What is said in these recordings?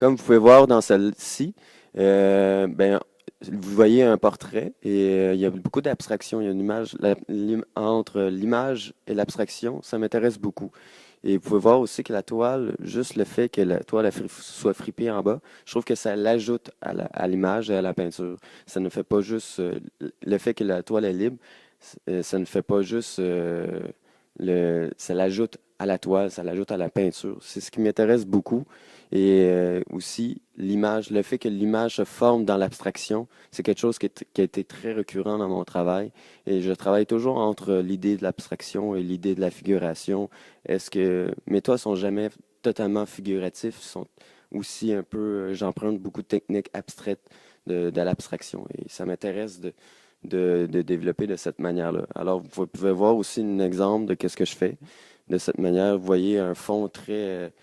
Comme vous pouvez voir dans celle-ci, ben, vous voyez un portrait et il y a beaucoup d'abstraction. Il y a une image entre l'image et l'abstraction, ça m'intéresse beaucoup. Et vous pouvez voir aussi que la toile, juste le fait que la toile soit fripée en bas, je trouve que ça l'ajoute à l'image et à la peinture. Ça ne fait pas juste le fait que la toile est libre, ça ne fait pas juste ça l'ajoute à la toile, ça l'ajoute à la peinture. C'est ce qui m'intéresse beaucoup. Et aussi, l'image, le fait que l'image se forme dans l'abstraction, c'est quelque chose qui a été très récurrent dans mon travail. Et je travaille toujours entre l'idée de l'abstraction et l'idée de la figuration. Mes toits sont jamais totalement figuratifs, sont aussi un peu, j'emprunte beaucoup de techniques abstraites de l'abstraction. Et ça m'intéresse de développer de cette manière-là. Alors, vous pouvez voir aussi un exemple de qu'est-ce que je fais de cette manière. Vous voyez un fond très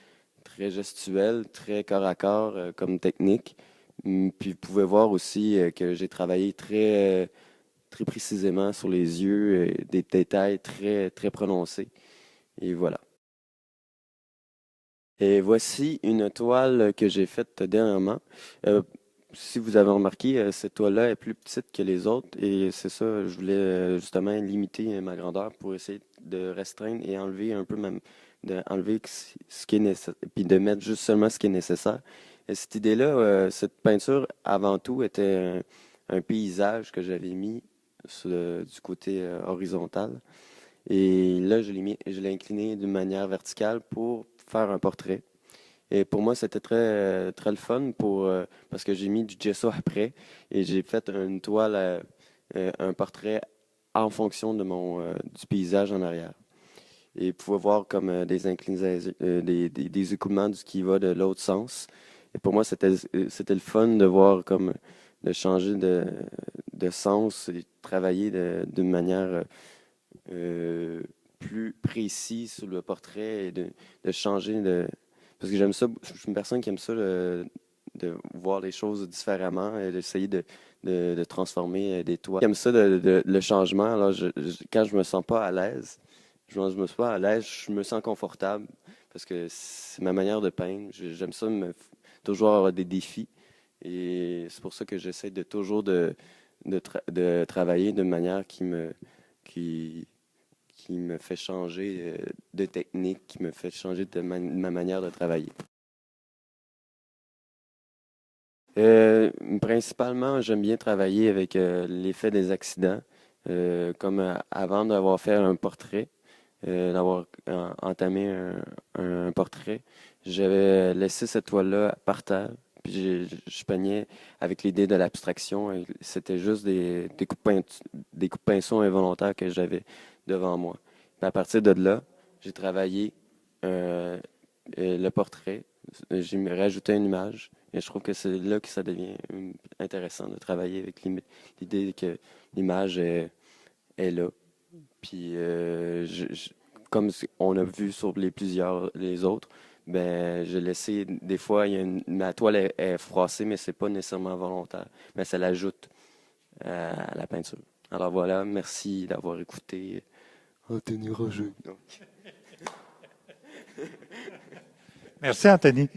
gestuel, très corps à corps comme technique. Puis vous pouvez voir aussi que j'ai travaillé très précisément sur les yeux, des détails très prononcés. Et voilà. Et voici une toile que j'ai faite dernièrement. Euh, Si vous avez remarqué, cette toile-là est plus petite que les autres et c'est ça, je voulais justement limiter ma grandeur pour essayer de restreindre et enlever un peu enlever ce qui est nécessaire, puis de mettre juste seulement ce qui est nécessaire. Et cette idée-là, cette peinture, avant tout, était un paysage que j'avais mis du côté horizontal. Et là, je l'ai incliné d'une manière verticale pour faire un portrait. Et pour moi, c'était très le fun parce que j'ai mis du gesso après et j'ai fait une toile, un portrait en fonction du paysage en arrière. Et vous pouvez voir comme des inclinaisons, des écoulements qui va de l'autre sens. Et pour moi, c'était le fun de voir comme de changer de sens et travailler d'une manière plus précise sur le portrait et de changer parce que j'aime ça, je suis une personne qui aime ça, de voir les choses différemment et d'essayer de transformer des toits. J'aime ça, le changement. Alors, quand je me sens pas à l'aise, je me sens pas à l'aise, je me sens confortable parce que c'est ma manière de peindre. J'aime ça, toujours avoir des défis. Et c'est pour ça que j'essaie de toujours de travailler de manière qui, qui me fait changer de technique, qui me fait changer de ma manière de travailler. Principalement, j'aime bien travailler avec l'effet des accidents, comme avant d'avoir fait un portrait, d'avoir entamé un portrait, j'avais laissé cette toile-là par terre, puis je peignais avec l'idée de l'abstraction, et c'était juste des coups de pinceau involontaires que j'avais devant moi. Puis à partir de là, j'ai travaillé euh, le portrait, j'ai rajouté une image, et je trouve que c'est là que ça devient intéressant de travailler avec l'idée que l'image est là. Puis, comme on a vu sur les autres, ben, j'ai laissé, des fois, ma toile est froissée, mais c'est pas nécessairement volontaire, mais ça l'ajoute à la peinture. Alors voilà, merci d'avoir écouté Anthony Roger. Donc, Merci, Anthony.